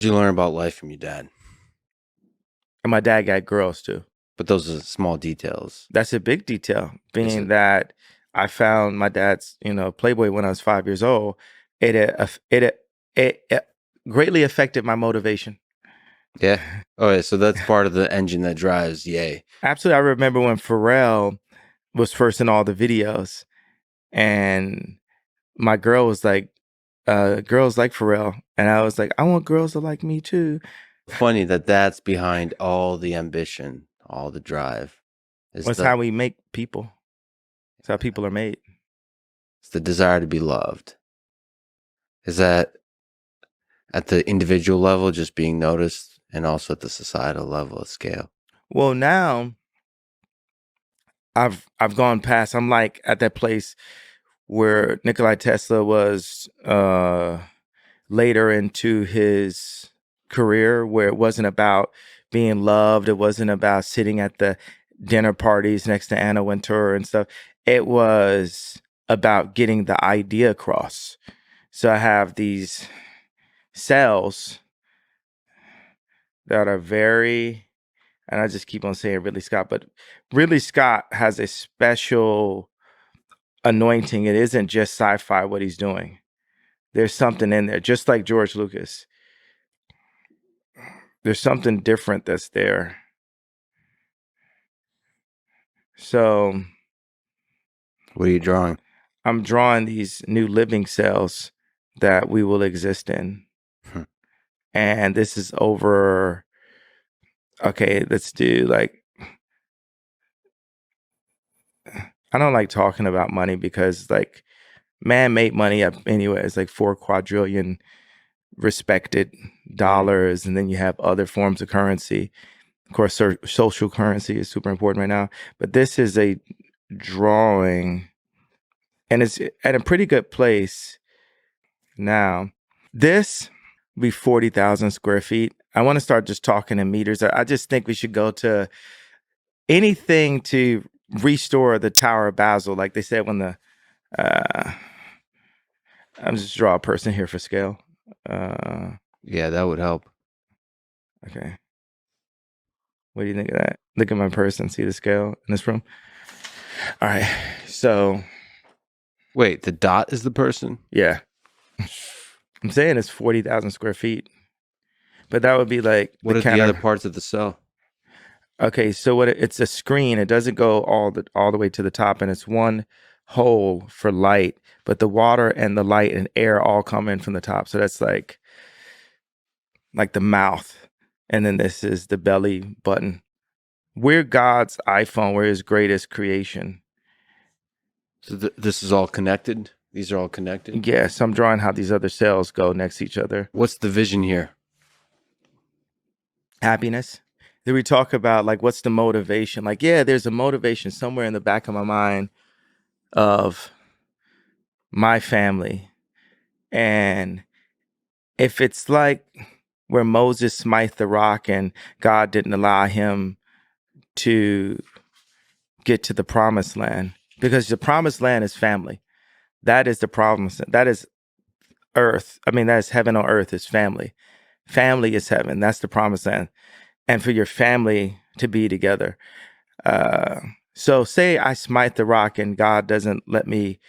Did you learn about life from your dad? And my dad got girls too. But those are small details. That's a big detail, Is being it? that I found my dad's, Playboy when I was 5 years old. It greatly affected my motivation. Yeah. Oh, yeah. So that's part of the engine that drives Yay. Absolutely. I remember when Pharrell was first in all the videos, and my girl was like, girls like Pharrell. And I was like, I want girls to like me too. Funny that that's behind all the ambition, all the drive. Is That's the how we make people. That's how people are made. it's the desire to be loved. Is that at the individual level, just being noticed, and also at the societal level of scale? Well, now I've gone past. I'm like at that place where Nikolai Tesla was later into his career, where it wasn't about being loved. It wasn't about sitting at the dinner parties next to Anna Wintour and stuff. It was about getting the idea across. So I have these cells that are very, and I just keep on saying Ridley Scott, but Ridley Scott has a special anointing. It isn't just sci-fi what he's doing. There's something in there, just like George Lucas. There's something different that's there. So What are you drawing? I'm drawing these new living cells that we will exist in. Hmm. And this is over, okay, let's do like, I don't like talking about money because like man-made money anyway is like 4 quadrillion respected dollars. And then you have other forms of currency. Of course, social currency is super important right now. But this is a drawing, and it's at a pretty good place now. This will be 40,000 square feet. I want to start just talking in meters. I just think we should go to anything to restore the Tower of Basel. Like they said when I'm just draw a person here for scale. Yeah, that would help. Okay. What do you think of that? Look at my person, see the scale in this room? All right. So, Wait, the dot is the person? yeah. I'm saying it's 40,000 square feet, but that would be like the What are the other counter. parts of the cell? Okay, so it's a screen. It doesn't go all the way to the top, and it's one hole for light, but the water and the light and air all come in from the top. So that's like the mouth, and then this is the belly button. We're God's iPhone. We're His greatest creation. So this is all connected? These are all connected? Yes, I'm drawing how these other cells go next to each other. What's the vision here? Happiness. Then we talk about like what's the motivation? Like, yeah, there's a motivation somewhere in the back of my mind of my family. And if it's like where Moses smite the rock and God didn't allow him to get to the promised land, because the promised land is family. That is the promise. That is earth. I mean, that is heaven on earth is family. Family is heaven. That's the promised land. And for your family to be together. So say I smite the rock and God doesn't let me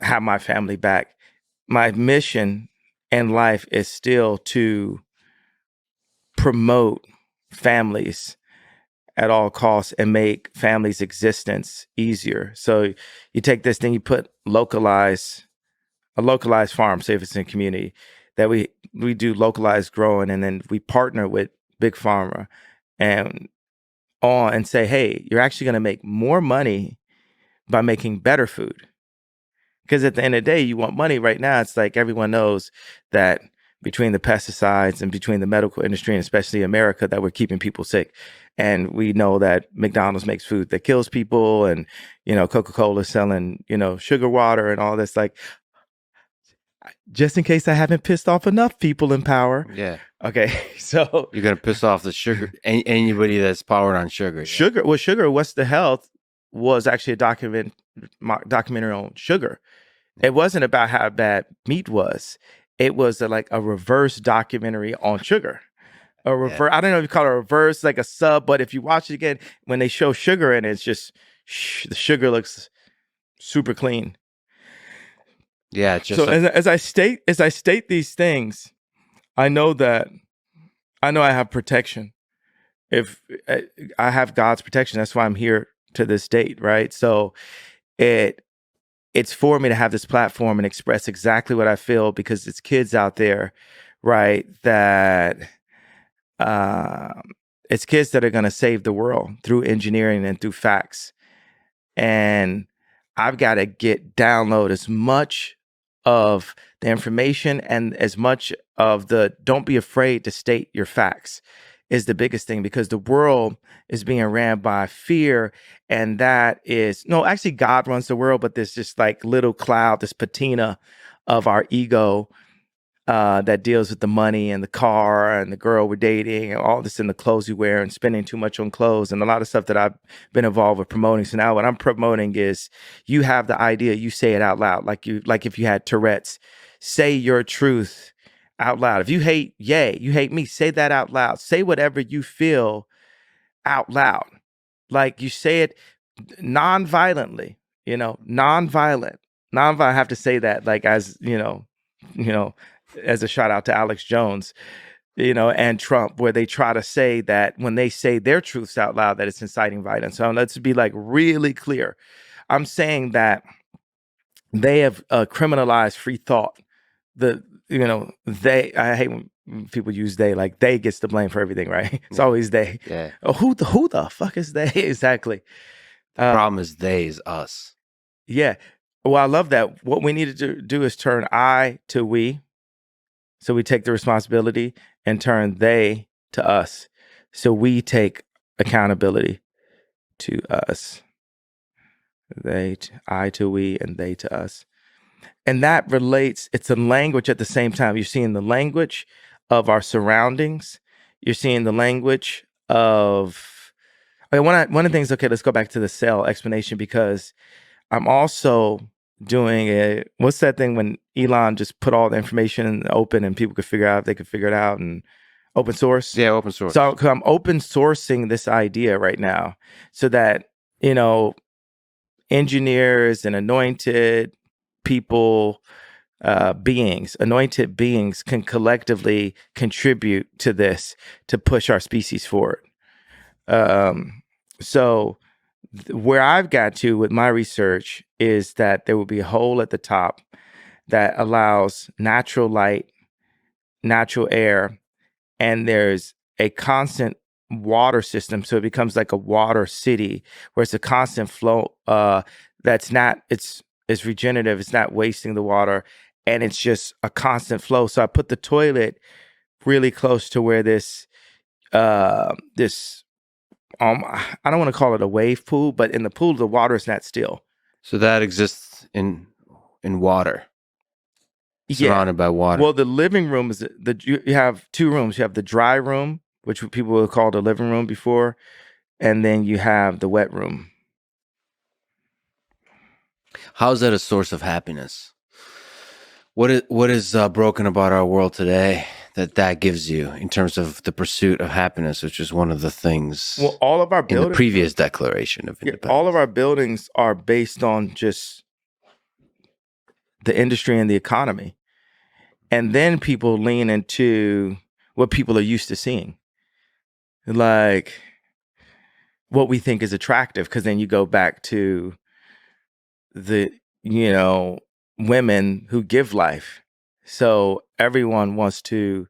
have my family back. My mission in life is still to promote families at all costs and make families' existence easier. So you take this thing, you put a localized farm, say if it's in a community, that we do localized growing, and then we partner with Big Pharma and and say, hey, you're actually going to make more money by making better food. Because at the end of the day, you want money right now. It's like everyone knows that between the pesticides and between the medical industry, and especially America, that we're keeping people sick. And we know that McDonald's makes food that kills people, and Coca-Cola selling sugar water and all this. Like, just in case I haven't pissed off enough people in power. Yeah. Okay, so You're going to piss off the sugar, anybody that's powered on sugar. sugar. Well, sugar. What's the health? Was actually a documentary on sugar. It wasn't about how bad meat was. it was like a reverse documentary on sugar. A Yeah. reverse, I don't know if you call it a reverse, like a sub, but if you watch it again, when they show sugar in it, it's just the sugar looks super clean. Yeah. So Just like, as I state these things, I know that I know I have protection. If I have God's protection, that's why I'm here to this date, right? So it it's for me to have this platform and express exactly what I feel, because it's kids out there, right? That um, it's kids that are going to save the world through engineering and through facts. And I've got to download as much of the information and as much of the don't be afraid to state your facts is the biggest thing, because the world is being ran by fear. And that is, no, actually God runs the world, but there's just like little cloud, this patina of our ego that deals with the money and the car and the girl we're dating and all this, in the clothes you wear and spending too much on clothes and a lot of stuff that I've been involved with promoting. So now what I'm promoting is, you have the idea, you say it out loud, like if you had Tourette's, say your truth out loud. If you hate Ye, you hate me, say that out loud. Say whatever you feel out loud. Like you say it non-violently, non-violent. I have to say that, like, as as a shout out to Alex Jones, and Trump, where they try to say that when they say their truths out loud, that it's inciting violence. So let's be like really clear. I'm saying that they have criminalized free thought. I hate when people use they, like they gets the blame for everything, right? It's always they. yeah. Oh, who the fuck is they? Exactly. Problem is they is us. Yeah. Well, I love that. What we need to do is turn I to we. So we take the responsibility, and turn they to us. So we take accountability to us. I to we, and they to us. And that relates, it's a language at the same time. You're seeing the language of our surroundings. You're seeing the language of, okay, one of the things, okay, let's go back to the cell explanation, because I'm also doing what's that thing when Elon just put all the information in the open and people could figure out if they could figure it out, and open source. Yeah. Open source. So I'm open sourcing this idea right now, so that, engineers and anointed people, anointed beings can collectively contribute to this to push our species forward. So where I've got to with my research is that there will be a hole at the top that allows natural light, natural air, and there's a constant water system. So it becomes like a water city where it's a constant flow. It's regenerative. It's not wasting the water, and it's just a constant flow. So I put the toilet really close to where this I don't want to call it a wave pool, but in the pool, the water is not still. So that exists in water, surrounded by water. Well, the living room is you have two rooms. You have the dry room, which people would call the living room before, and then you have the wet room. How is that a source of happiness? What is broken about our world today that gives you in terms of the pursuit of happiness, which is one of the things, well, all of our buildings, in the previous Declaration of Independence. All of our buildings are based on just the industry and the economy. And then people lean into what people are used to seeing, like what we think is attractive, because then you go back to the, women who give life. So everyone wants to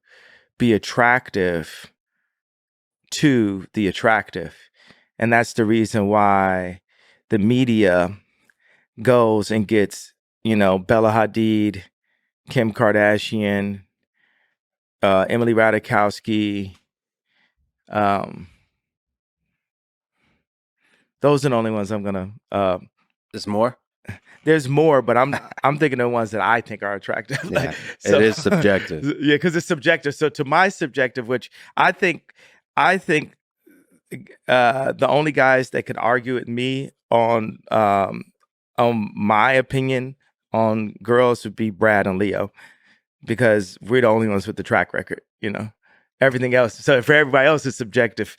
be attractive to the attractive. And that's the reason why the media goes and gets, Bella Hadid, Kim Kardashian, Emily Ratajkowski. Those are the only ones I'm gonna. There's more. There's more, but I'm thinking of the ones that I think are attractive. Yeah, it is subjective. Yeah, because it's subjective. So to my subjective, which I think the only guys that could argue with me on my opinion on girls would be Brad and Leo. because we're the only ones with the track record, you know. Everything else, so for everybody else, it's subjective.